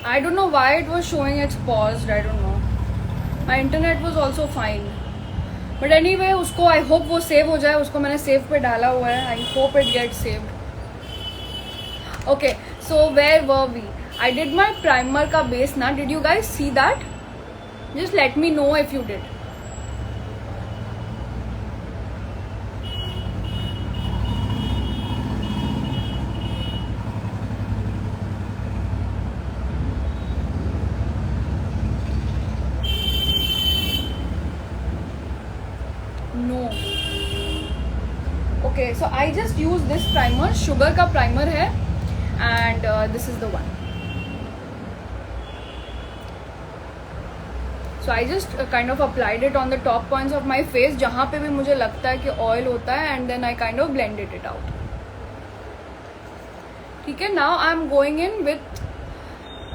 I don't know why it was showing it's paused. I don't know. My internet was also fine. But anyway, उसको I hope वो save हो जाए. उसको मैंने save पे डाला हुआ है. I hope it gets saved. Okay, so where were we? I did my primer का base ना. Did you guys see that? Just let me know if you did. No. Okay, so I just use this primer. Sugar का primer है, and this is the one. So I just kind of applied it on the top points of my face, जहाँ पे भी मुझे लगता है कि oil होता है, and then I kind of blended it out. ठीक है. Now I am going in with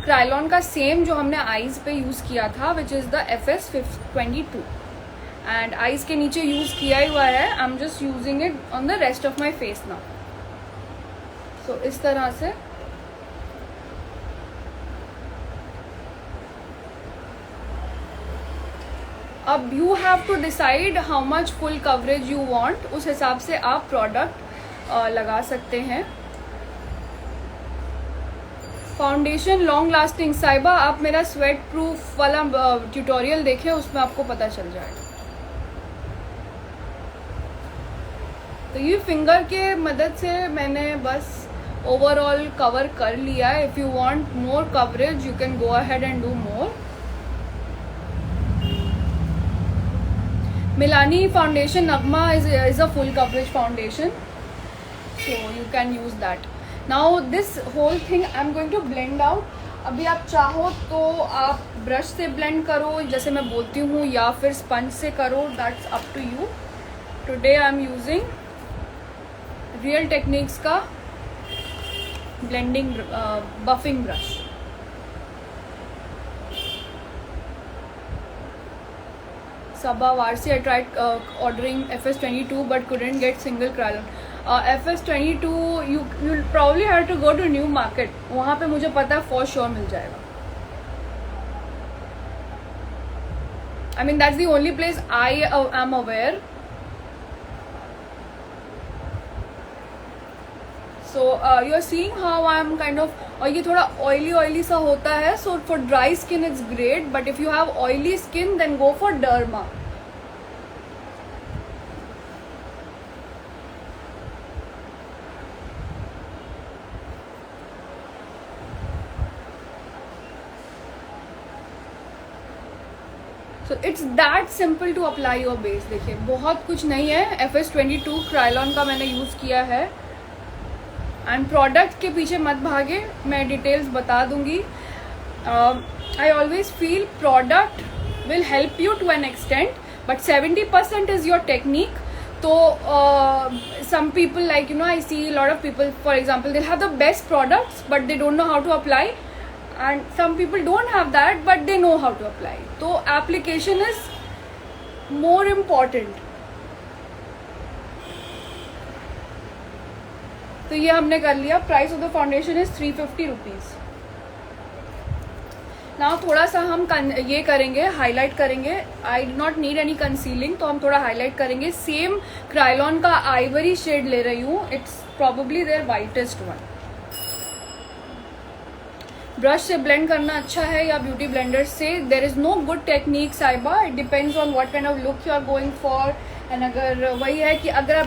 Krylon का same जो हमने eyes पे use किया था, which is the FS22. And eyes के नीचे यूज किया ही हुआ है. I am just using it on the rest of my face now. So इस तरह से अब you have to decide how much full coverage you want. उस हिसाब से आप प्रोडक्ट लगा सकते हैं. Foundation long lasting. साइबा आप मेरा स्वेट प्रूफ वाला ट्यूटोरियल देखें, उसमें आपको पता चल जाएगा. तो ये फिंगर के मदद से मैंने बस ओवरऑल कवर कर लिया है. If you want more coverage you can go ahead and do more. Milani foundation नगमा is a full coverage foundation, so you can use that. Now this whole thing I'm going to blend out. अभी आप चाहो तो आप brush से blend करो जैसे मैं बोलती हूँ, या फिर स्पंज से करो. That's up to you. Today I am using real techniques का blending buffing brush. Sabha Varsi, I tried ordering FS22 but couldn't get single Krylon. FS22 you probably have to go to New Market. वहाँ पे मुझे पता है for sure मिल जाएगा. I mean that's the only place I am aware. So you are seeing how I am kind of, और ये थोड़ा oily सा होता है. So for dry skin it's great, but if you have oily skin then go for Derma. So it's that simple to apply your base. देखिए बहुत कुछ नहीं है. FS22 Krylon का मैंने यूज़ किया है. एंड प्रोडक्ट के पीछे मत भागे, मैं डिटेल्स बता दूंगी. I always feel product will help you to an extent, but 70% is your technique. तो some people, like, you know, I see a lot of people, for example, they'll have the best products but they don't know how to apply, and some people don't have that but they know how to apply. So application is more important. तो ये हमने कर लिया. Price of the foundation is 350 rupees. Now थोड़ा सा हम ये करेंगे, हाईलाइट करेंगे. I do not need any concealing, तो हम थोड़ा हाईलाइट करेंगे. सेम क्राइलॉन का आइवरी शेड ले रही हूँ. It's probably their whitest one. Brush से ब्लेंड करना अच्छा है या ब्यूटी ब्लेंडर से? There is no good technique Saiba. It depends on what kind of look you are going for. And अगर वही है कि अगर आप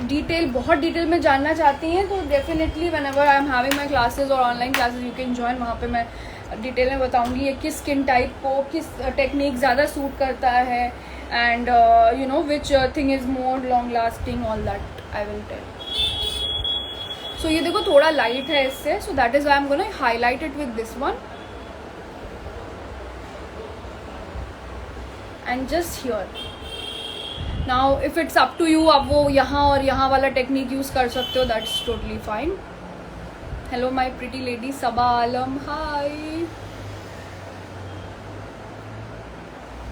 बहुत डिटेल में जानना चाहती हैं तो definitely whenever I am having my classes और online classes you can join. वहाँ पे मैं डिटेल में बताऊंगी ये किस स्किन टाइप को किस टेक्निक ज़्यादा सूट करता है, and you know which thing is more long lasting. All that I will tell. So ये देखो थोड़ा लाइट है इससे, so that is I am gonna highlight it with this one. And just here. Now if it's up to you, आप वो यहाँ और यहाँ वाला टेक्निक यूज कर सकते हो. That's totally fine. Hello my pretty lady Saba Alam, hi.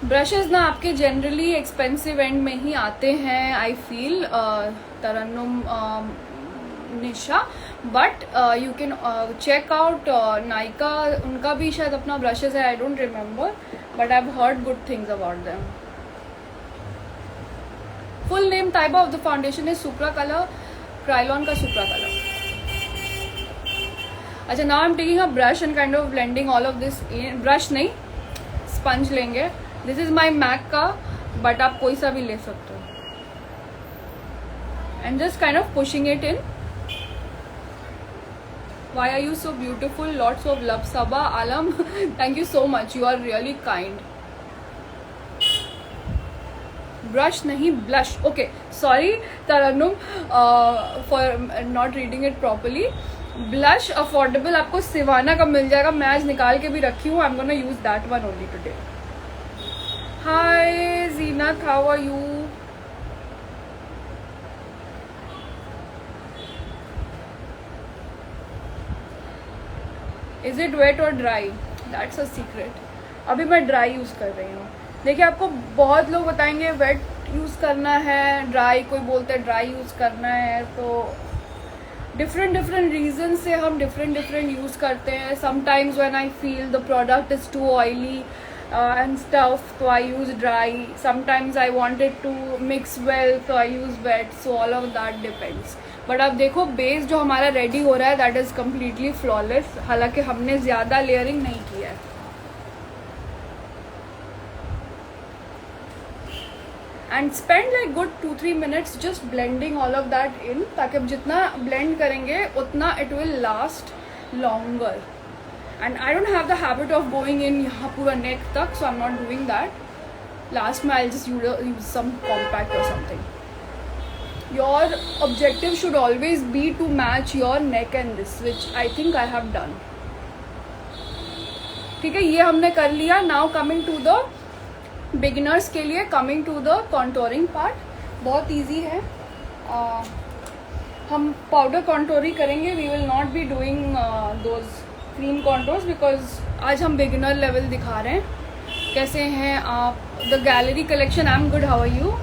Brushes ना आपके जनरली एक्सपेंसिव एंड में ही आते हैं I feel, Tarannum Nisha. But you can check out Nykaa, उनका भी शायद अपना ब्रशेज है, I don't remember, but I have heard good things about them. Full name Taiba of the foundation is supra colour, Kryolan का सुप्रा कलर. अच्छा, now I am taking a brush and kind of blending all of this. Brush नहीं, sponge लेंगे. This is my Mac का, but आप कोई सा भी ले सकते हो. And just kind of pushing it in. Why are you so beautiful? Lots of love, Sabah Alam. Thank you so much. You are really kind. Brush nahi, blush. Okay, sorry Tarannum for not reading it properly. Blush affordable आपको सिवाना का मिल जाएगा. मैं आज निकाल के भी रखी हूँ. I'm gonna use that one only today. Hi Zeenat, how are you? Is it wet और ड्राई? That's a secret. अभी मैं ड्राई यूज़ कर रही हूँ. देखिए, आपको बहुत लोग बताएंगे वेट यूज़ करना है, ड्राई, कोई बोलते हैं ड्राई यूज़ करना है. तो डिफरेंट रीजन से हम डिफरेंट यूज़ करते हैं. Sometimes when I feel the product is too oily and stuff, so I use dry. Sometimes I wanted to mix well, so I use wet. So all of that depends. But अब देखो, base जो हमारा ready हो रहा है that is completely flawless. हालांकि हमने ज़्यादा लेयरिंग नहीं किया है. And spend like good 2-3 minutes just blending all of that in, ताकि अब जितना ब्लेंड करेंगे उतना it will last longer. And I don't have the habit of going in यहाँ पूरा नेक तक, so I am not doing that. Last में I just use some compact or something. Your objective should always be to match your neck and this, which I think I have done. ठीक है, ये हमने कर लिया. Now coming to the beginners के लिए, coming to the contouring part. बहुत easy है. हम powder contour ही करेंगे. We will not be doing those cream contours because आज हम beginner level दिखा रहे हैं. कैसे हैं आप? The gallery collection, I'm good. How are you?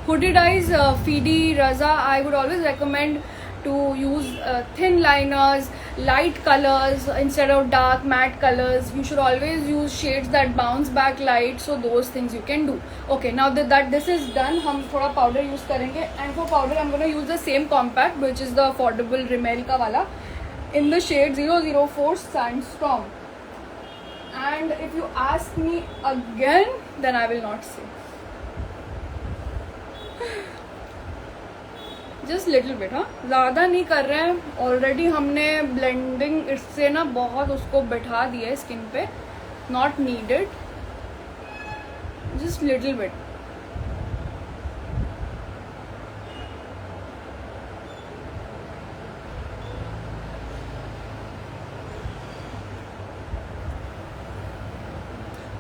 Hooded eyes, Fidi, Raza, I would always recommend to use thin liners, light colors instead of dark matte colors. You should always use shades that bounce back light, so those things you can do. Okay, now that this is done, हम थोड़ा powder use करेंगे. And for powder I'm going to use the same compact, which is the affordable Rimmel का वाला, in the shade 004 Sandstorm. And if you ask me again, then I will not say. Just little bit. हाँ, ज़्यादा नहीं कर रहे हैं. Already हमने blending इससे ना बहुत उसको बैठा दिया है स्किन पे. Not needed, just little bit.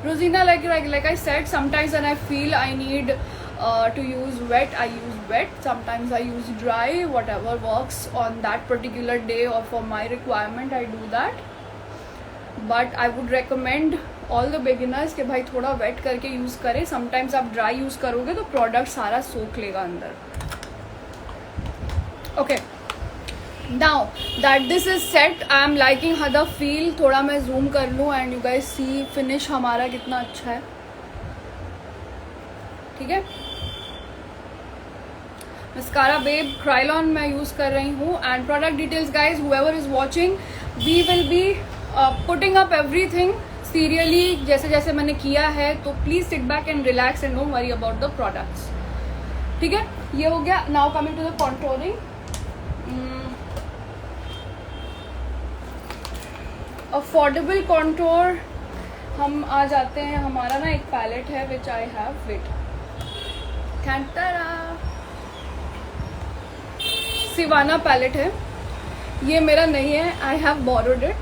Rosina, like I said, sometimes when I feel I need to use wet, I use wet. Sometimes I use dry, whatever works on that particular day or for my requirement, I do that. But I would recommend all the beginners कि भाई थोड़ा wet करके use करें. Sometimes आप dry use करोगे तो product सारा सोख लेगा अंदर. Okay. Now that this is set, I am liking how the feel. थोड़ा मैं zoom कर लूँ and you guys see finish हमारा कितना अच्छा है. ठीक है. मस्कारा बेब क्राइलॉन मैं यूज़ कर रही हूँ. And product details guys, whoever is watching, we will be putting up everything serially जैसे जैसे मैंने किया है. तो please sit back and relax and don't worry about the products. ठीक है, ये हो गया. Now coming to the contouring. Affordable contour हम आ जाते हैं. हमारा ना एक पैलेट है which I have with Sivanna palette है. ये मेरा नहीं है, I have borrowed it.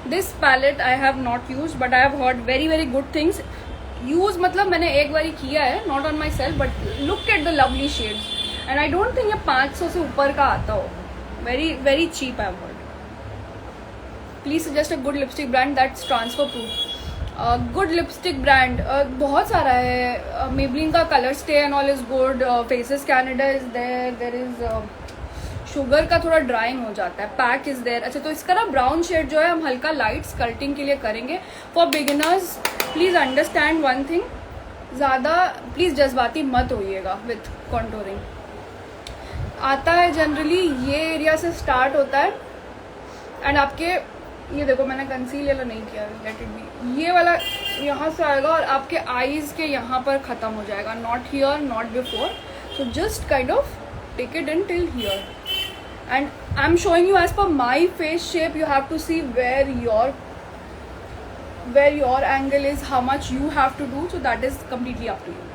This palette I have not use but I have heard very good things. Use मतलब मैंने एक बार किया है, not on myself, but look at the lovely shades. And I don't think ये 500 से ऊपर का आता हो. Very cheap I have heard. Please suggest a good lipstick brand that's transfer proof. Good lipstick brand बहुत सारा है. Maybelline का colour stay and all is good. Faces Canada is there. There is Sugar का थोड़ा drawing हो जाता है, pack is there. अच्छा, तो इसका ना ब्राउन शेड जो है हम हल्का लाइट स्कल्टिंग के लिए करेंगे। For beginners please understand one thing, ज़्यादा प्लीज़ जज्बाती मत होइएगा विथ कॉन्टोरिंग। आता है जनरली ये एरिया से स्टार्ट होता है एंड आपके ये देखो मैंने कंसीलर नहीं किया, लेट इट बी, ये वाला यहाँ से आएगा और आपके आईज के यहाँ पर ख़त्म हो जाएगा, not here not before. So just kind of take it in till here and I am showing you as per my face shape. You have to see where your angle is, how much you have to do, so that is completely up to you.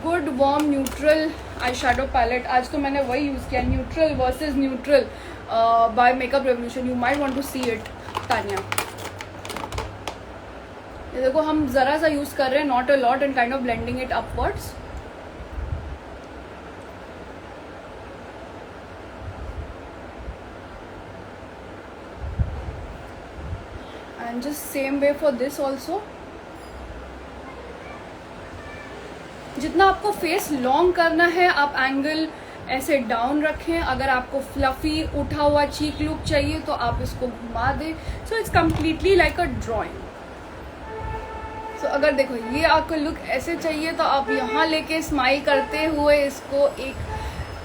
Good warm neutral eye shadow palette, आज तो मैंने वही use किया, neutral versus neutral by makeup revolution. You might want to see it Tania. ये देखो हम ज़रा सा यूज़ कर रहे हैं, not a lot, and kind of blending it upwards. And just same way for this also. जितना आपको फेस लॉन्ग करना है आप एंगल ऐसे डाउन रखें। अगर आपको फ्लफी उठा हुआ चीक लुक चाहिए तो आप इसको घुमा दें। So it's completely like a drawing. तो अगर देखो ये आपको लुक ऐसे चाहिए तो आप यहाँ लेके स्माइल करते हुए इसको एक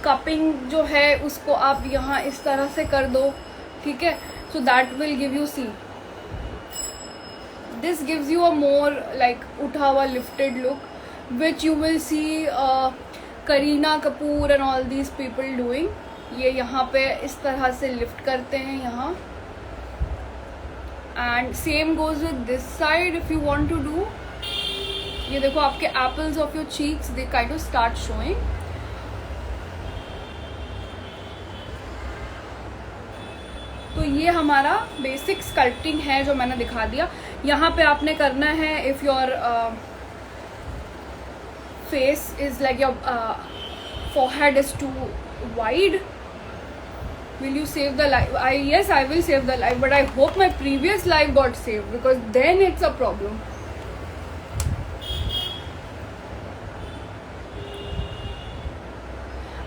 कपिंग जो है उसको आप यहाँ इस तरह से कर दो, ठीक है। So that will give you, see this gives you a more like उठा हुआ lifted look which you will see Kareena Kapoor and all these people doing. ये यहाँ पे इस तरह से लिफ्ट करते हैं यहाँ। And same goes with this side if you want to do. ये देखो आपके apples of your cheeks they kind of start showing. तो ये हमारा बेसिक स्कल्पटिंग है जो मैंने दिखा दिया। यहाँ पे आपने करना है if your face is like your forehead is too wide, will you save the life? Yes, I will save the life, but I hope my previous life got saved, because then it's a problem.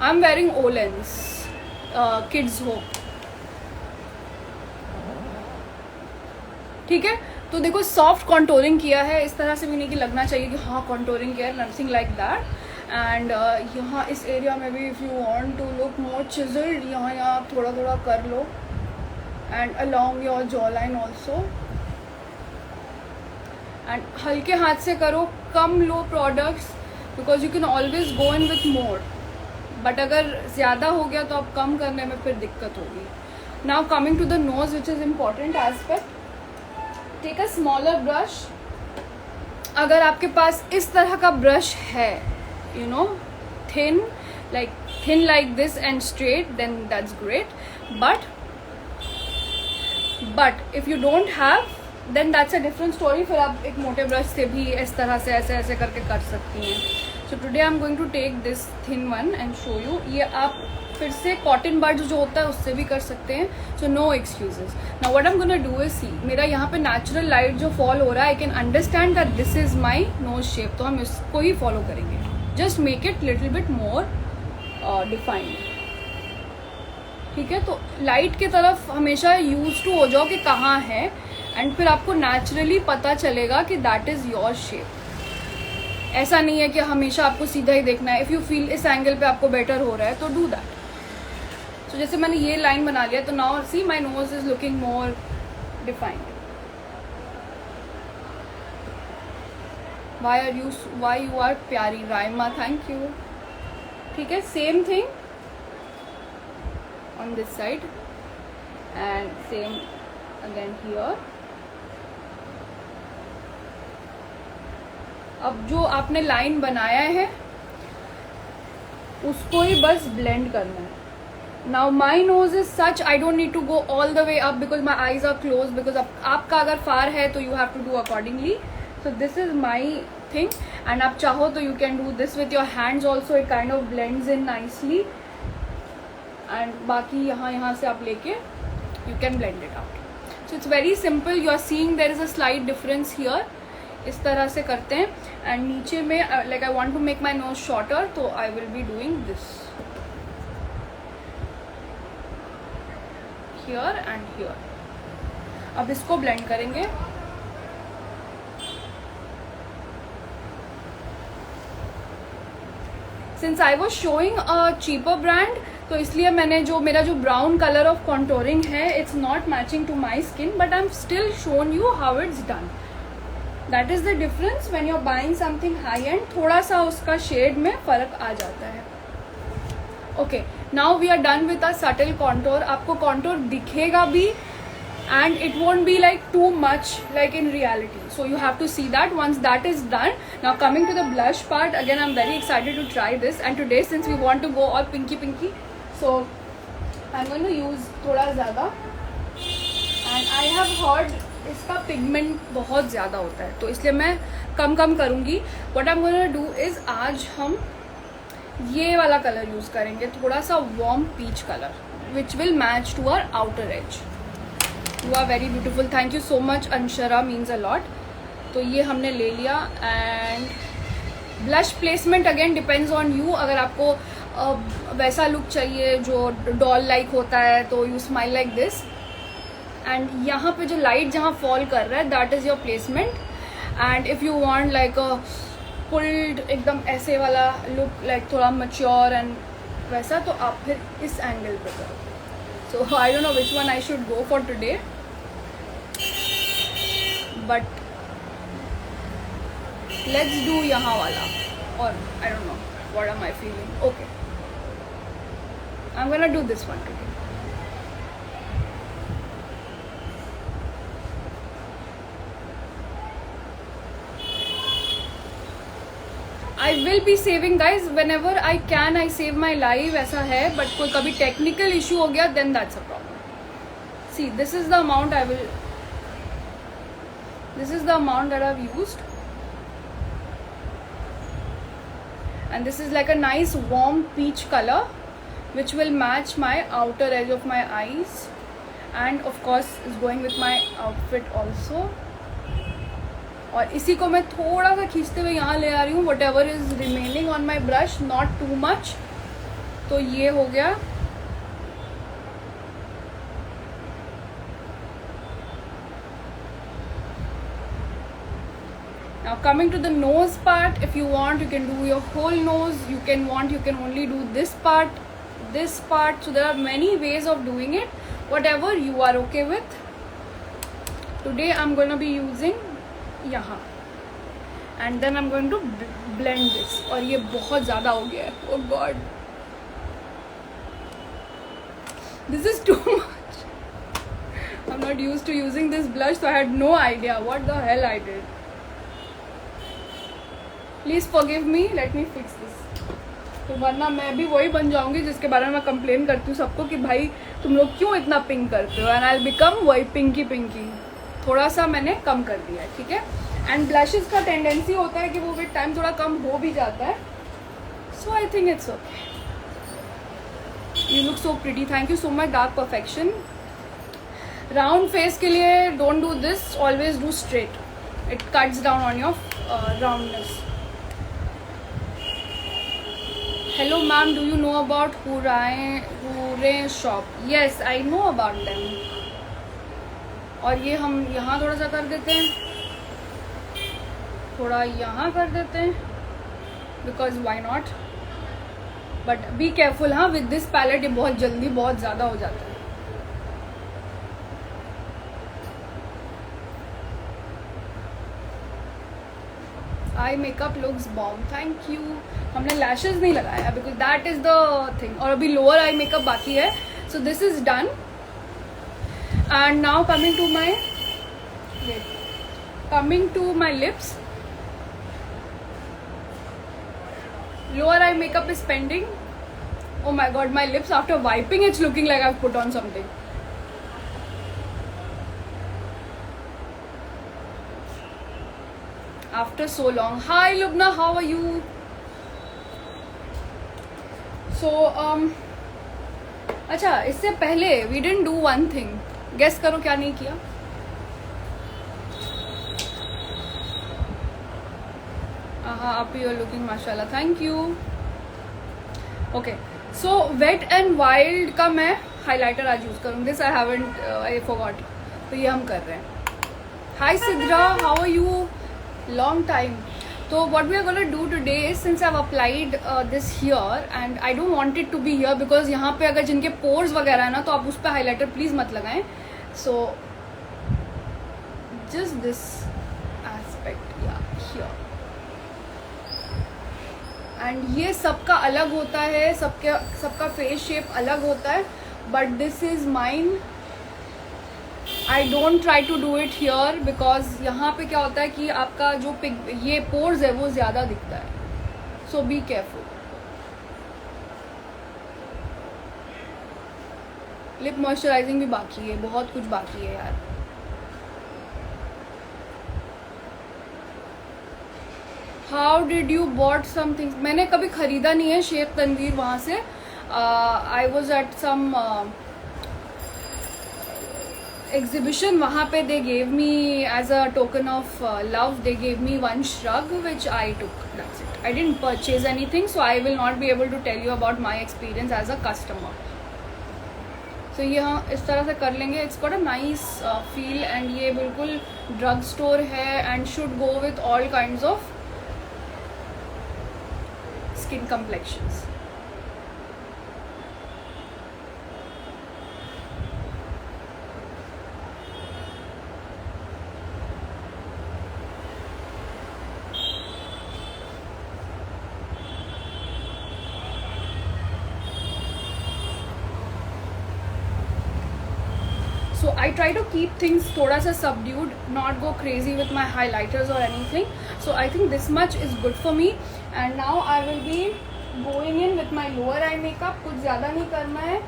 I'm wearing Olens, Kids Hope. ठीक है, तो देखो soft contouring किया है, इस तरह से भी नहीं कि लगना चाहिए कि हाँ कॉन्टोरिंग किया है, नथिंग लाइक दैट। एंड यहाँ इस एरिया में भी if you want to look more chiselled, यहाँ आप थोड़ा थोड़ा कर लो। And along your jaw line also. And हल्के हाथ से करो, कम लो products, because you can always go in with more. But अगर ज़्यादा हो गया तो आप कम करने में फिर दिक्कत होगी। Now coming to the nose which is important aspect. Take a smaller brush. अगर आपके पास इस तरह का ब्रश है, you know, thin like this and straight, then that's great. But if you don't have, then that's a different story. फिर आप एक मोटे ब्रश से भी इस तरह से ऐसे ऐसे करके कर सकती हैं। So today I'm going to take this thin one and show you. ये आप फिर से कॉटन बड्स जो होता है उससे भी कर सकते हैं। So no excuses. Now what I'm gonna do is, see, मेरा यहाँ पे नेचुरल लाइट जो फॉल हो रहा है, I can understand that this is my nose shape, तो हम इसको ही फॉलो करेंगे। Just make it little bit more defined. ठीक है, तो लाइट की तरफ हमेशा यूज टू हो जाओ कि कहाँ है, एंड फिर आपको नेचुरली पता चलेगा कि दैट इज़ योर शेप। ऐसा नहीं है कि हमेशा आपको सीधा ही देखना है। इफ़ यू फील इस एंगल पे आपको बेटर हो रहा है तो डू दैट। सो जैसे मैंने ये लाइन बना लिया, तो now see my nose is looking more defined. why you are प्यारी राइमा, थैंक यू। ठीक है, same thing on this side and same again here. अब जो आपने लाइन बनाया है उसको ही बस ब्लेंड करना है। Now my nose is such, I don't need to go all the way up because my eyes are closed, because आपका अगर फार है तो you have to do accordingly. So this is my thing, and आप चाहो तो you can do this with your hands also, it kind of blends in nicely. And बाकी यहाँ से आप लेके you can blend it out. So it's very simple. You are seeing there is a slight difference here. इस तरह से करते हैं. एंड नीचे में like I want to make my nose shorter, तो I will be doing this here and here. अब इसको ब्लेंड करेंगे. Since I was showing a cheaper brand, तो इसलिए मैंने जो मेरा जो ब्राउन कलर ऑफ कॉन्टोरिंग है, it's not matching to my skin, but I am still shown you how it's done. That is the difference when you are buying something high end. थोड़ा सा उसका शेड में फर्क आ जाता है. Okay, now we are done with a subtle contour. आपको contour दिखेगा भी and it won't be like too much like in reality, so you have to see that. Once that is done, now coming to the blush part, again I'm very excited to try this, and today since we want to go all pinky, so I'm going to use thoda zyada, and I have heard इसका pigment बहुत ज़्यादा होता है, तो इसलिए मैं कम करूँगी. what I'm going to do is आज हम ये वाला कलर यूज़ करेंगे, थोड़ा सा warm peach color which will match to our outer edge. You are very beautiful. Thank you so much, Anshara, means a lot. तो ये हमने ले लिया. And blush placement again depends on you. अगर आपको वैसा लुक चाहिए जो डॉल लाइक होता है, तो you smile like this. And यहाँ पे जो लाइट जहाँ फॉल कर रहा है, that is your placement. And if you want like a pulled एकदम ऐसे वाला लुक, लाइक थोड़ा मैच्योर एंड वैसा, तो आप फिर इस एंगल पे करो. So I don't know which one I should go for today, but let's do यहाँ वाला, or I don't know what am I feeling. Okay, I'm gonna do this one today. I will be saving guys whenever I can. I save my live, ऐसा है. but कोई कभी technical issue हो गया, then that's a problem. See, this is the amount I will. This is the amount that I've used, and this is like a nice warm peach color, which will match my outer edge of my eyes, and of course is going with my outfit also. और इसी को मैं थोड़ा सा खींचते हुए यहाँ ले आ रही हूँ. What ever is remaining on my brush, not too much. तो ये हो गया. Now coming to the nose part, if you want, you can do your whole nose. You can only do this part. So there are many ways of doing it. Whatever you are okay with. Today I'm going to be using यहाँ, and then I am going to blend this. और ये बहुत ज़्यादा हो गया है. Oh god, this is too much. I am not used to using this blush, so I had no idea what the hell I did. Please forgive me, let me fix this. तो वरना मैं भी वही बन जाऊंगी जिसके बारे में मैं कंप्लेन करती हूँ सबको कि भाई तुम लोग क्यों इतना पिंक करते हो, एंड आई विल बिकम वही पिंकी. थोड़ा सा मैंने कम कर दिया है, ठीक है. एंड ब्लशेस का टेंडेंसी होता है कि वो विद टाइम थोड़ा कम हो भी जाता है. So I think it's okay. You look so pretty. Thank you so much. Dark perfection. Round face के लिए don't do this, always do straight. It cuts down on your roundness. Hello ma'am, do you know about hurray shop? Yes, I know about them. और ये हम यहाँ थोड़ा सा कर देते हैं, थोड़ा यहाँ कर देते हैं, because why not. But be careful. हाँ, विद दिस पैलेट ये बहुत जल्दी बहुत ज़्यादा हो जाता है. Eye makeup looks bomb. Thank you. हमने लैशेस नहीं लगाया because that is the thing. और अभी लोअर आई मेकअप बाकी है. So this is done. And now coming to my lips. Lower eye makeup is pending. Oh my god, my lips after wiping it's looking like I've put on something. After so long. Hi Lubna, how are you? So अच्छा, इससे पहले we didn't do one thing. Guess करो क्या नहीं किया. आप you are looking माशाल्लाह, thank you. Okay, so wet and wild का मैं हाइलाइटर आज यूज़ करूँगी। This I haven't, I forgot, तो ये हम कर रहे हैं। Hi Sidra, how are you, long time. तो what we are going to do today is, since I've applied this here and I don't want it to be here because यहाँ पे अगर जिनके pores वगैरह है ना, तो आप उस पर highlighter please मत लगाएं। So just this aspect, yeah, here। and ये सबका अलग होता है, सबका फेस शेप अलग होता है, but this is mine। I don't try to do it here because यहाँ पे क्या होता है कि आपका जो ये पोर्स है वो ज़्यादा दिखता है, so be careful। Lip moisturizing भी बाकी है, बहुत कुछ बाकी है यार। How did you bought something, मैंने कभी खरीदा नहीं है शेख तनवीर वहाँ से। I was at some exhibition, वहाँ पे they gave me as a token of love, they gave me one shrug which I took, that's it। I didn't purchase anything, so I will not be able to tell you about my experience as a customer। so ये हाँ इस तरह से कर लेंगे, it's got a nice feel and ये बिल्कुल drug store है and should go with all kinds of skin complexions। So I try to keep things thoda sa subdued, not go crazy with my highlighters or anything। So I think this much is good for me। and now I will be going in with my lower eye makeup। कुछ ज़्यादा नहीं करना है,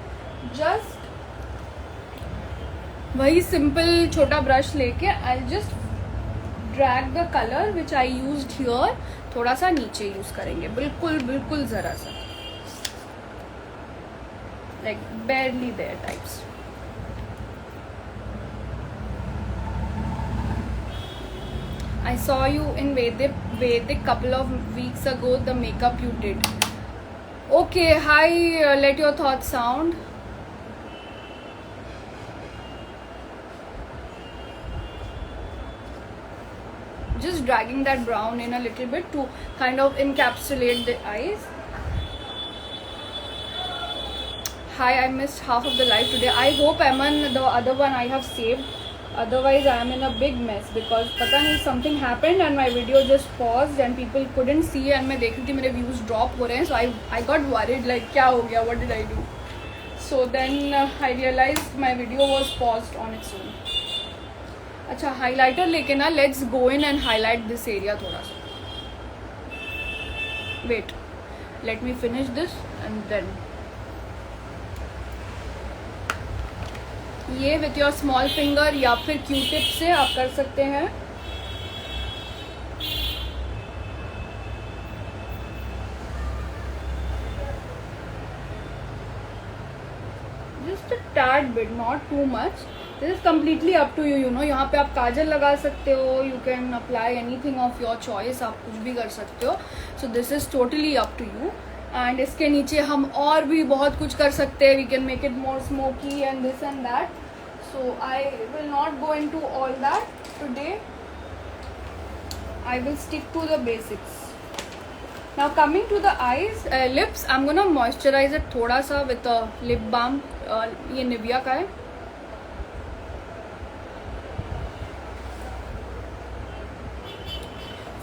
just वही simple छोटा brush लेके I'll just drag the color which I used here, थोड़ा सा नीचे यूज़ करेंगे, बिल्कुल ज़रा सा, like barely there types। I saw you in Vedic couple of weeks ago, the makeup you did। Okay, hi, let your thoughts sound। just dragging that brown in a little bit to kind of encapsulate the eyes। Hi, I missed half of the live today। I hope Aman, the other one I have saved, otherwise I am in a big mess because पता नहीं something happened and my video just paused and people couldn't see and मैं देख रही थी मेरे views drop हो रहे हैं, so I got worried like क्या हो गया, what did I do। so then I realized my video was paused on its own। अच्छा हाइलाइटर लेके ना let's go in and highlight this area थोड़ा सा। wait, let me finish this and then ये with your small finger या फिर Q tip से आप कर सकते हैं। Just a tad bit, not too much. This is completely up to you, you know. यहाँ पे आप काजल लगा सकते हो, you can apply anything of your choice, आप कुछ भी कर सकते हो। So this is totally up to you. And इसके नीचे हम और भी बहुत कुछ कर सकते हैं। We can make it more smoky and this and that. So I will not go into all that today। I will stick to the basics। Now coming to the eyes, lips, I'm gonna moisturize it थोड़ा सा with a lip balm। ये Nivea का है।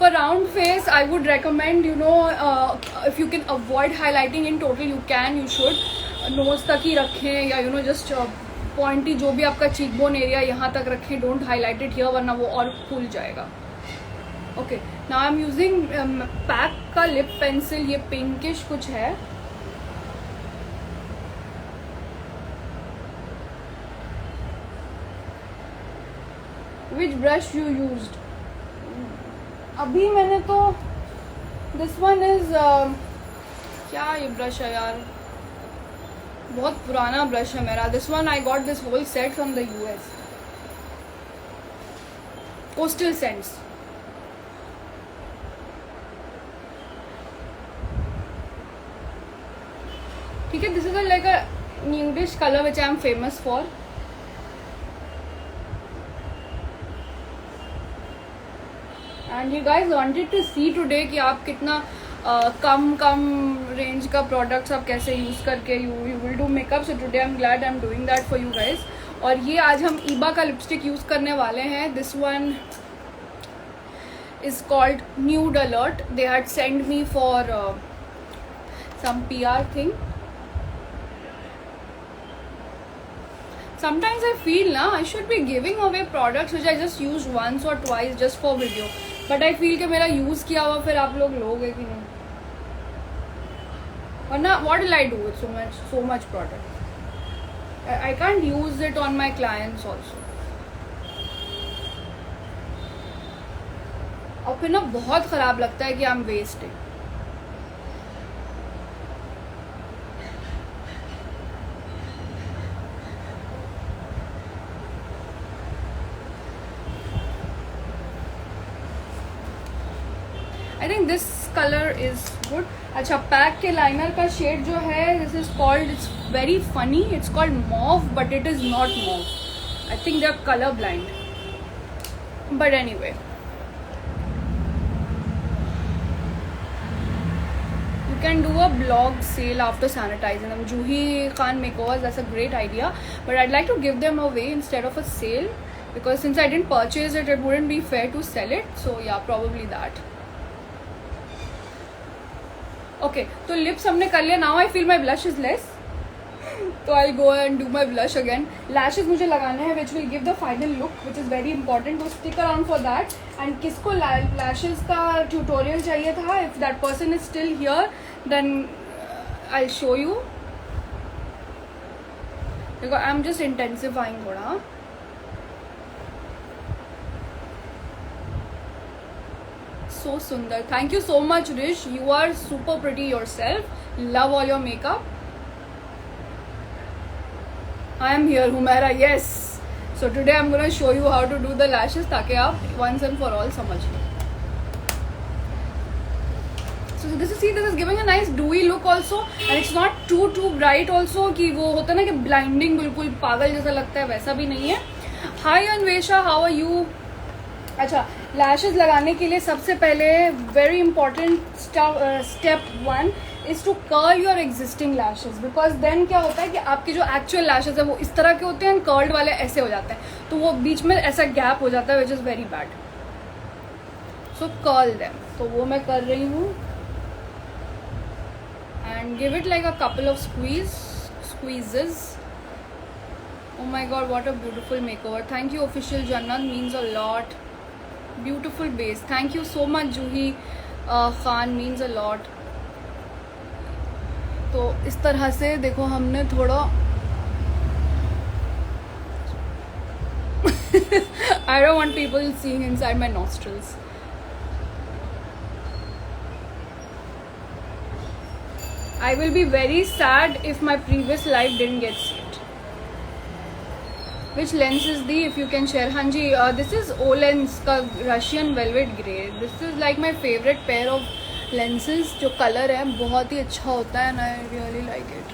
For round face, I would recommend, you know, if you can avoid highlighting in total, you can, you should। nose तक ही रखें या you know just pointy जो भी आपका चीक बोन एरिया यहाँ तक रखें। डोंट हाईलाइट इट हियर वरना वो और फूल जाएगा। Okay, now I am using pack का लिप पेंसिल। ये पिंकिश कुछ है। विच ब्रश यू यूज्ड? अभी मैंने तो दिस वन इज क्या ये ब्रश है यार, बहुत पुराना ब्रश है मेरा। This one I got this whole set from the US। Coastal scents. ठीक है. This is like a nudish colour which I am famous for. And you guys wanted to see today कि आप कितना कम range का products आप कैसे use करके you will do makeup. So today I am glad I am doing that for you guys. और ये आज हम ईबा का लिपस्टिक यूज़ करने वाले हैं. This one is called Nude Alert. They had sent me for some PR thing. Sometimes I feel I should be giving away products which I just used once or twice just for video, but I feel कि मेरा use किया हुआ फिर आप लोग लोगे कि नहीं. वरना what will I do with so much product? I can't use it on my clients also. और फिर ना बहुत ख़राब लगता है कि I am wasting. I think this colour is good. अच्छा, पैक के लाइनर का शेड जो है this is called, it's very funny, it's called mauve but it is not mauve. I think they are colour blind, but anyway. Can do a blog sale after sanitizing them. Juhi Khan makeovers, that's a great idea, but I'd like to give them away instead of a sale because since I didn't purchase it, it wouldn't be fair to sell it. So yeah, probably that. Okay, so lips हमने कर लिया. Now I feel my blush is less, so I'll go and do my blush again. Lashes मुझे लगाने हैं which will give the final look, which is very important. So stick around for that. And किसको lashes का tutorial चाहिए था, if that person is still here, then I'll show you. Because I'm just intensifying थोड़ा. So सुंदर. Thank you so much, Rish. You are super pretty yourself. Love all your makeup. I am here, Humaira. Yes. So today I'm gonna show you how to do the lashes ताकि आप once and for all समझ लो. So this is giving a nice dewy look also, and it's not too bright also कि वो होता है ना कि blinding बिल्कुल पागल जैसा लगता है, वैसा भी नहीं है. Hi Anvesha, how are you? अच्छा, लैशेज लगाने के लिए सबसे पहले very important step 1 is to curl your existing lashes. Because then क्या होता है कि आपके जो एक्चुअल लैशेज है वो इस तरह के होते हैं, कर्ल्ड वाले ऐसे हो जाते हैं, तो वो बीच में ऐसा गैप हो जाता है which is very bad. So curl them. तो वो मैं कर रही हूँ and give it like a couple of squeezes. Oh my god, what a beautiful makeover. Thank you official Jannat, means a lot. Beautiful base. Thank you so much Juhi Khan, means a lot. तो इस तरह से देखो हमने थोड़ा I don't want people seeing inside my nostrils. I will be very sad if my previous life didn't get saved. Which lens is the, if you can share? हाँ जी, this is Olens का Russian Velvet Grey. This is like my favorite pair of lenses. जो colour है बहुत ही अच्छा होता है and I really like it.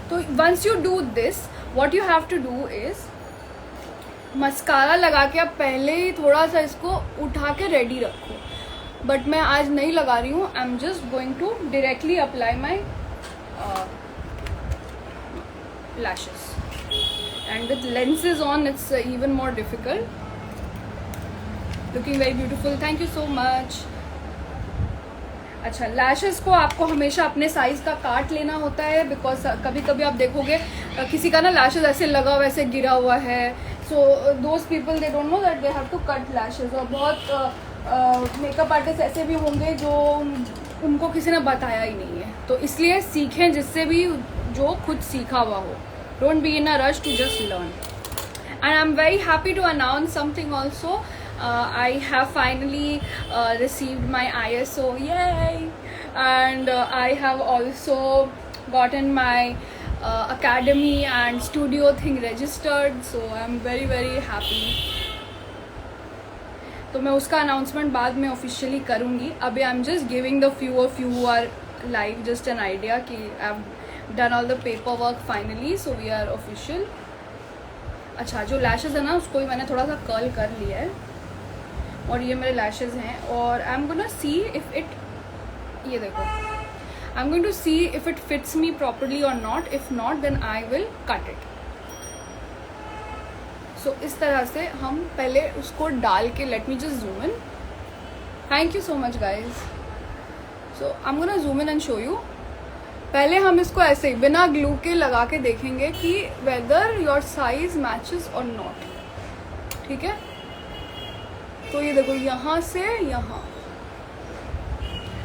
तो once you do this, what you have to do is mascara लगा के आप पहले ही थोड़ा सा इसको उठा के रेडी रखो. बट मैं आज नहीं लगा रही हूँ. I am just going to directly apply my lashes. And with lenses on, it's even more difficult. Looking very beautiful. Thank you so much. अच्छा, लैशेस को आपको हमेशा अपने साइज़ का काट लेना होता है. बिकॉज कभी कभी आप देखोगे किसी का ना लैशेस ऐसे लगा हुआ ऐसे गिरा हुआ है. So those people they don't know that they have to cut lashes. और बहुत मेकअप आर्टिस्ट ऐसे भी होंगे जो उनको किसी ने बताया ही नहीं है. तो इसलिए सीखें जिससे भी जो खुद सीखा हुआ हो. Don't be in a rush to just learn. And I am very happy to announce something also. I have finally received my ISO, yay! And I have also gotten my academy and studio thing registered, so I'm very happy. तो मैं उसका announcement बाद में officially करूँगी. अभी I am just giving the few of you who are live just an idea कि I have done all the paper work finally, so we are official. अच्छा, जो लैशेज़ है ना उसको भी मैंने थोड़ा सा कर्ल कर लिया है, और ये मेरे लैशेज़ हैं. और I am gonna see if it, ये देखो, I am going to see if it fits me properly और not. If not then I will cut it. So इस तरह से हम पहले उसको डाल के, let me just zoom in. Thank you so much guys. So I am gonna zoom in and show you. पहले हम इसको ऐसे ही बिना ग्लू के लगा के देखेंगे कि वेदर योर साइज मैचेस और नॉट. ठीक है, तो ये देखो यहाँ से यहाँ,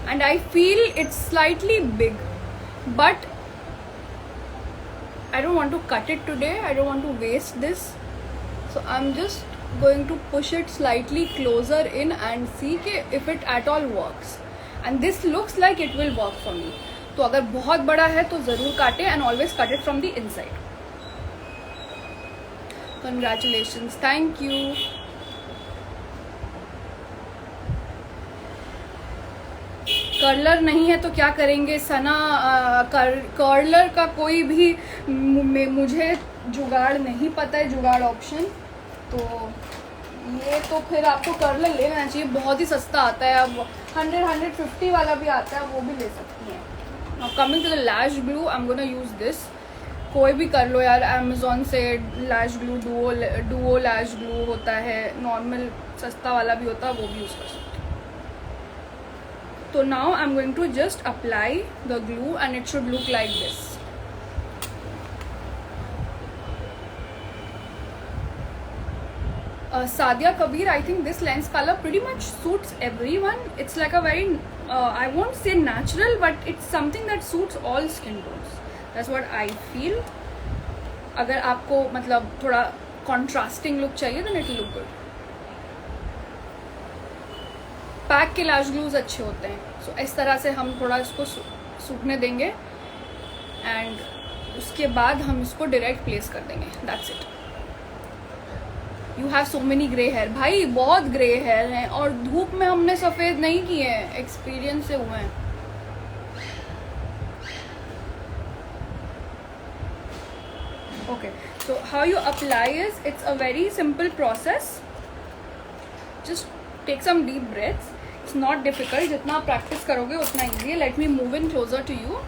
and I feel it's slightly big, but I don't want to cut it today. I don't want to waste this. So I'm just going to push it slightly closer in and see if it at all works. And this looks like it will work for me. तो अगर बहुत बड़ा है तो ज़रूर काटें, and always cut it from the inside. Congratulations. Thank you. Curler नहीं है तो क्या करेंगे सना? कर्लर का कोई भी मुझे जुगाड़ नहीं पता है, जुगाड़ ऑप्शन. तो ये तो फिर आपको कर्लर ले लेना चाहिए, बहुत ही सस्ता आता है. अब 100-150 वाला भी आता है, वो भी ले सकती हैं. Now coming to the lash glue, I am gonna use this. कोई भी कर लो यार, अमेज़ॉन से lash glue, duo lash glue होता है, नॉर्मल सस्ता वाला भी होता है, वो भी यूज़ कर सकते हैं. So now I'm going to just apply the glue and it should look like this. Sadia Kabir, I think this lens color pretty much suits everyone. It's like a very, I won't say natural, but it's something that suits all skin tones. That's what I feel. अगर आपको मतलब थोड़ा contrasting look चाहिए then it will look good. Pack के लैश glues अच्छे होते हैं. सो इस तरह से हम थोड़ा इसको सूखने देंगे, एंड उसके बाद हम इसको डायरेक्ट प्लेस कर देंगे. That's it. You have so many grey hair. भाई बहुत ग्रे हेयर हैं, और धूप में हमने सफ़ेद नहीं किए हैं, एक्सपीरियंस से हुए हैं. Okay, so how you apply is, it's a very simple process. Just take some deep breaths. It's not difficult. जितना आप प्रैक्टिस करोगे उतना ईजी है. Let me move in closer to you.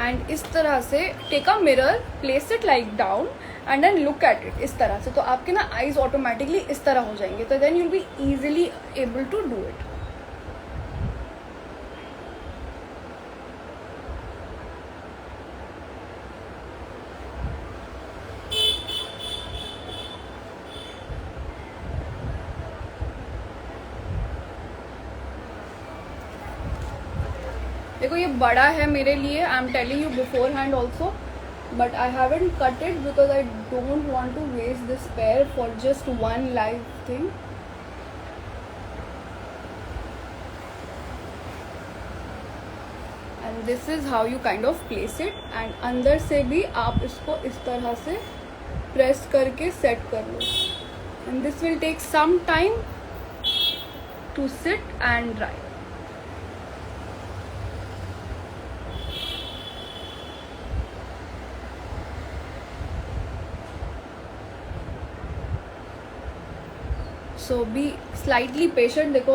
And इस तरह से take a mirror, place it like down and then look at it. इस तरह से तो आपके ना आईज ऑटोमेटिकली इस तरह हो जाएंगे. तो then you will be easily able to do it. देखो ये बड़ा है मेरे लिए, I am telling you beforehand also, but I haven't cut it because I don't want to waste this pair for just one live thing. And this is how you kind of place it. एंड अंदर से भी आप इसको इस तरह से press करके सेट कर लो. And this will take some time to sit and dry. So be slightly patient. देखो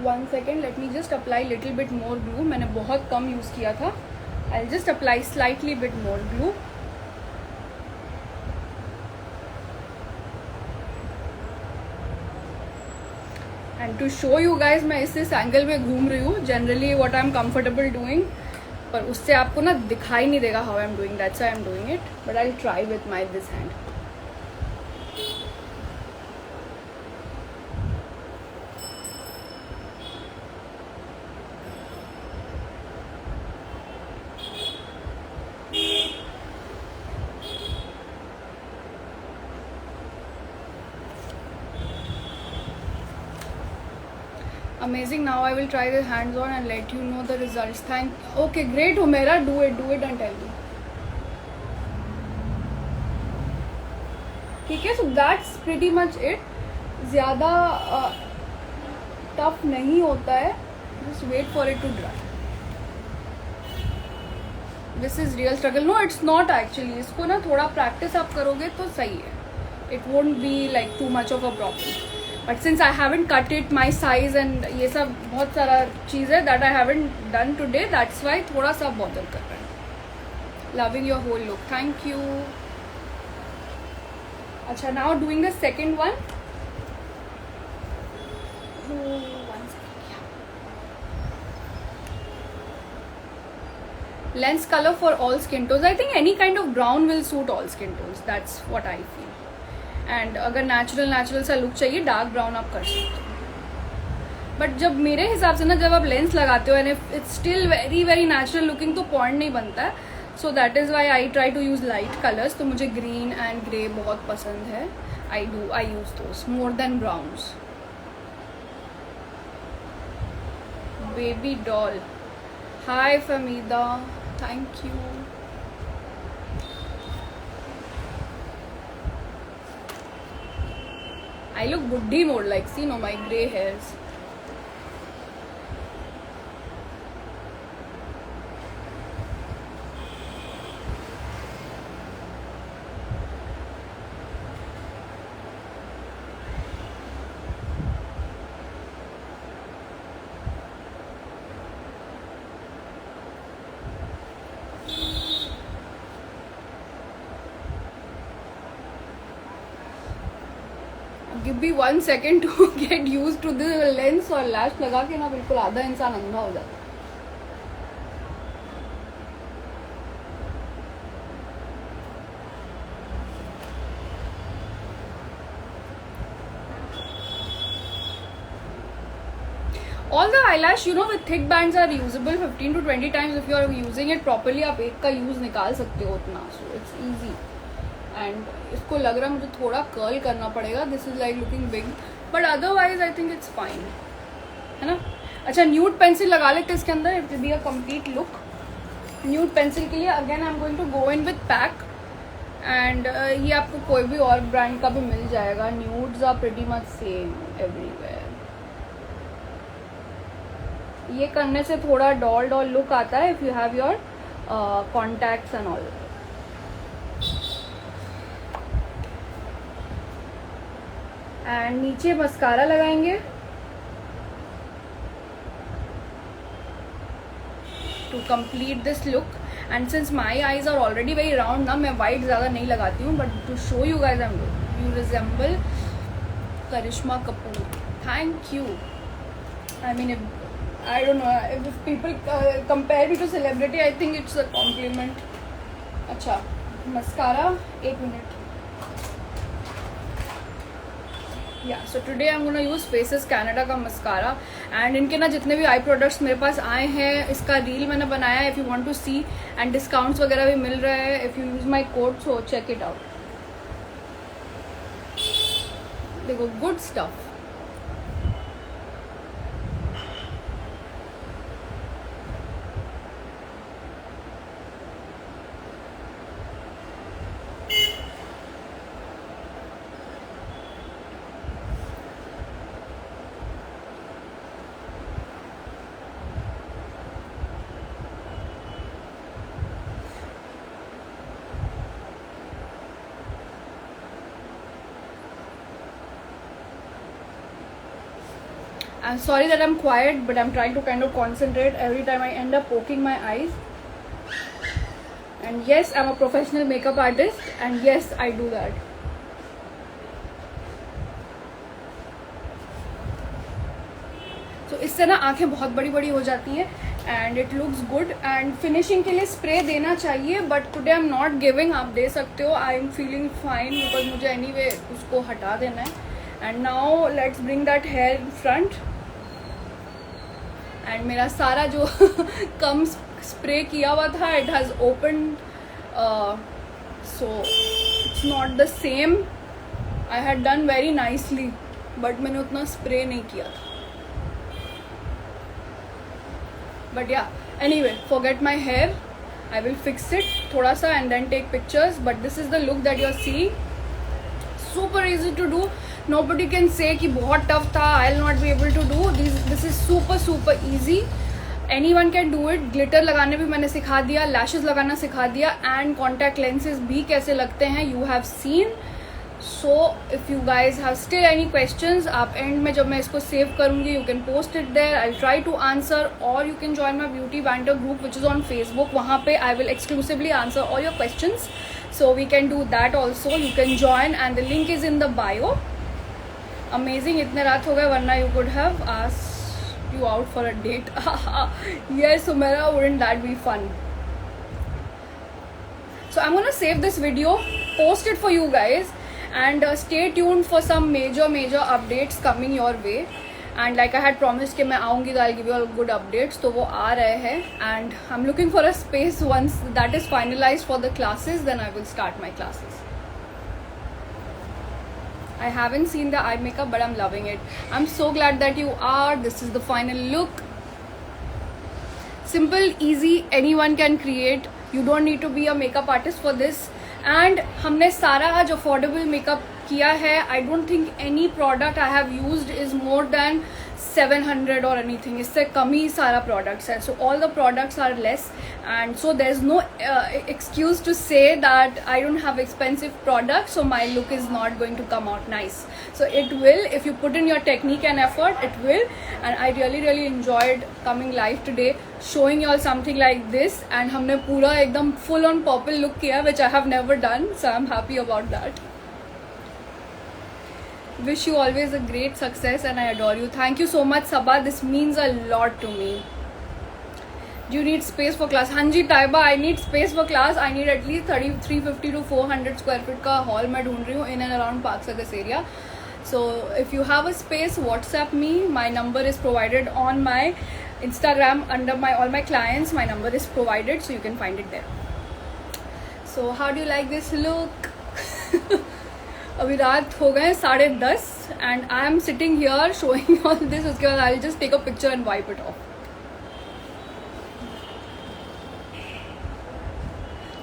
1 second, let me just apply little bit more glue. मैंने बहुत कम यूज़ किया था. I just apply slightly bit more glue. And to show you guys, मैं इस angle में घूम रही हूँ. Generally what I am comfortable doing, पर उससे आपको ना दिखाई नहीं देगा how I am doing. That's why I am doing it, but I will try with my this hand. Amazing. Now I will try the hands on and let you know the results. Okay, great Humaira, do it and tell me. ठीक है. So that's pretty much it. ज़्यादा tough नहीं होता है. Just wait for it to dry. This is real struggle. No, it's not actually. इसको ना थोड़ा practice आप करोगे तो सही है. It won't be like too much of a problem. But since I haven't cut it my size and ये सब बहुत सारा चीज़ है that I haven't done today, that's why थोड़ा सा बॉदर कर रहा है. Loving your whole look. Thank you. अच्छा, now doing the second one. Lens color for all skin tones. I think any kind of brown will suit all skin tones. That's what I feel. And अगर natural सा look चाहिए, dark brown आप कर सकते हो. But जब मेरे हिसाब से ना, जब आप लेंस लगाते हो and it's still very natural looking, तो पॉइंट नहीं बनता है. So that is why I try to use light colors. तो मुझे green and grey बहुत पसंद है. I use those more than browns. Baby doll. Hi Famida. Thank you. I look buddhi mode, like, see, no, my grey hairs. Give me 1 second to get used to the lens. और लैश लगा के ना बिल्कुल आधा इंसान अंधा हो जाता है. All the eyelash, you know, the thick bands are usable 15 to 20 times if you are using it properly. आप एक का यूज निकाल सकते हो उतना. So it's easy. एंड इसको लग रहा है मुझे थोड़ा कर्ल करना पड़ेगा. This is like looking big, but otherwise I think it's fine, है ना. अच्छा, न्यूड पेंसिल लगा लेते हैं इसके अंदर. It will be a complete look. Nude pencil के लिए again I am going to go in with pack. And ये आपको कोई भी और ब्रांड का भी मिल जाएगा. Nudes are pretty much same everywhere. ये करने से थोड़ा डॉल लुक आता है if you have your contacts and all. And नीचे मस्कारा लगाएंगे to complete this look. And since my eyes are already very round ना, मैं वाइट ज़्यादा नहीं लगाती हूँ. But to show you guys you resemble Karishma Kapoor. Thank you. I mean, I don't know if people compare me to celebrity, I think it's a compliment. अच्छा, mascara 1 minute. So today I am gonna use faces Canada का mascara. And इनके ना जितने भी आई products मेरे पास आए हैं, इसका रील मैंने बनाया है if you want to see. And discounts वगैरह भी मिल रहा है if you use my code. So check it out. देखो, good stuff. I'm sorry that I'm quiet, but I'm trying to kind of concentrate. Every time I end up poking my eyes. And yes, I'm a professional makeup artist, and yes, I do that. So इससे ना आंखें बहुत बड़ी बड़ी हो जाती है and it looks good. and finishing के लिए स्प्रे देना चाहिए, but today I'm not giving. आप दे सकते हो. I am feeling fine because मुझे anyway उसको हटा देना है. And now let's bring that hair in front. and मेरा सारा जो कम स्प्रे किया हुआ था, it has opened, so it's not the same. I had done very nicely, but मैंने उतना स्प्रे नहीं किया था. But yeah, anyway, forget my hair. I will fix it थोड़ा सा and then take pictures. But this is the look that you are seeing. super easy to do. Nobody can say कि बहुत tough था, I'll not be able to do. This is super easy. Anyone can do it. Glitter लगाने भी मैंने सिखा दिया, lashes लगाना सिखा दिया, and contact lenses भी कैसे लगते हैं you have seen. So if you guys have still any questions, आप end में जब मैं इसको save करूँगी, you can post it there. I'll try to answer, or you can join my beauty banter group which is on Facebook. वहाँ पे I will exclusively answer all your questions. So we can do that also. You can join and the link is in the bio. Amazing. इतने रात हो गए, वरना you could have asked you out for a date. Yes, Sumaira, wouldn't that be fun? So I'm gonna save this video, post it for you guys, and stay tuned for some major updates coming your way. And like I had promised कि मैं आऊँगी तो I'll give you all good updates, तो वो आ रहे हैं. And I'm looking for a space. Once that is finalized for the classes, then I will start my classes. I haven't seen the eye makeup, but I'm loving it. I'm so glad that you are. This is the final look. Simple, easy, anyone can create. You don't need to be a makeup artist for this. And हमने सारा आज affordable makeup किया है. I don't think any product I have used is more than 700 or anything. इससे कम ही सारा products है. So all the products are less, and so there's no excuse to say that I don't have expensive products, so my look is not going to come out nice. So it will, if you put in your technique and effort, it will. And I really enjoyed coming live today, showing you all something like this. And हमने पूरा एकदम full on purple look किया, which I have never done, so I'm happy about that. Wish you always a great success, and I adore you. Thank you so much, Sabha. This means a lot to me. Do you need space for class? हाँ जी Taiba, I need space for class. I need at least 350 to 400 square feet का hall मैं ढूंढ रही हूँ in and around Park Circus area. So if you have a space, WhatsApp me. My number is provided on my Instagram under all my clients. My number is provided, so you can find it there. So how do you like this look? अभी रात हो गए 10:30 and I am sitting here showing all this. उसके बाद I'll just take a picture and wipe it off.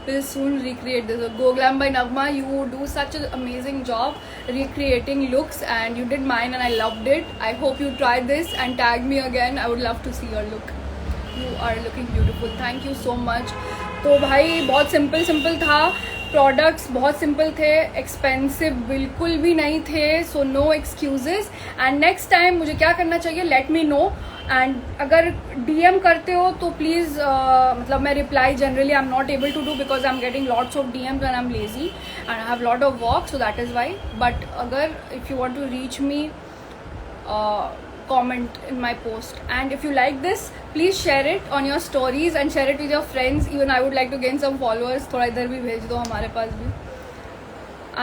We'll soon recreate this. Go Glam by Nagma, you do such an amazing job recreating looks, and you did mine and I loved it. I hope you try this and tag me again. I would love to see your look. You are looking beautiful. Thank you so much. तो भाई बहुत simple था. Products बहुत simple थे, expensive बिल्कुल भी नहीं थे. So no excuses. And next time मुझे क्या करना चाहिए, लेट मी नो. एंड अगर DM करते हो तो प्लीज़ मतलब मैं reply generally I am not able to do because I am getting lots of DMs and I am lazy and I have lot of work, so that is why. But अगर if you want to reach me, comment in my post, and if you like this, please share it on your stories and share it with your friends. Even I would like to gain some followers. थोड़ा इधर भी भेज दो हमारे पास भी.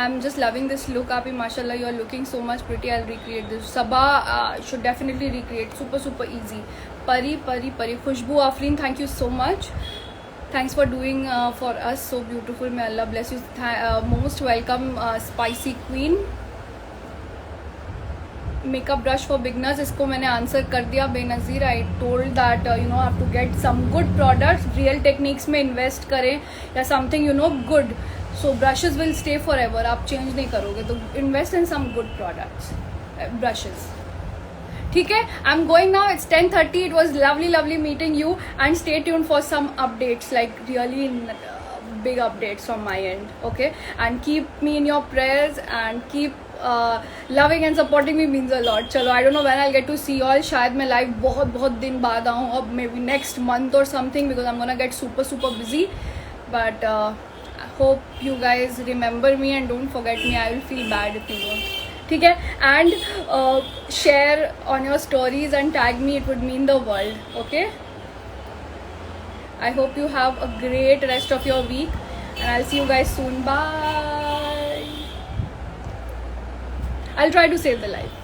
I'm just loving this look. आप ही माशाल्लाह, you are looking so much pretty. I'll recreate this. Sabha should definitely recreate. Super easy. Pari. Khushbu Afreen, thank you so much. Thanks for doing for us so beautiful. May Allah bless you. Most welcome, Spicy Queen. Makeup brush for beginners, इसको मैंने answer कर दिया Benazir. I told that you know have to get some good products, Real Techniques में invest करें या something you know good. So brushes will stay forever, आप change नहीं करोगे, तो invest in some good products, brushes. ठीक है, I am going now. It's 10:30. It was lovely meeting you, and stay tuned for some updates, like really big updates from my end. Okay, and keep me in your prayers and keep loving and supporting me, means a lot. चलो, I don't know when I'll get to see you all. शायद मैं live बहुत दिन बाद आऊँ, अब maybe next month or something, because I'm gonna get super busy. But I hope you guys remember me and don't forget me. I will feel bad if you don't. ठीक है, and share on your stories and tag me. It would mean the world. Okay. I hope you have a great rest of your week, and I'll see you guys soon. Bye. I'll try to save the life.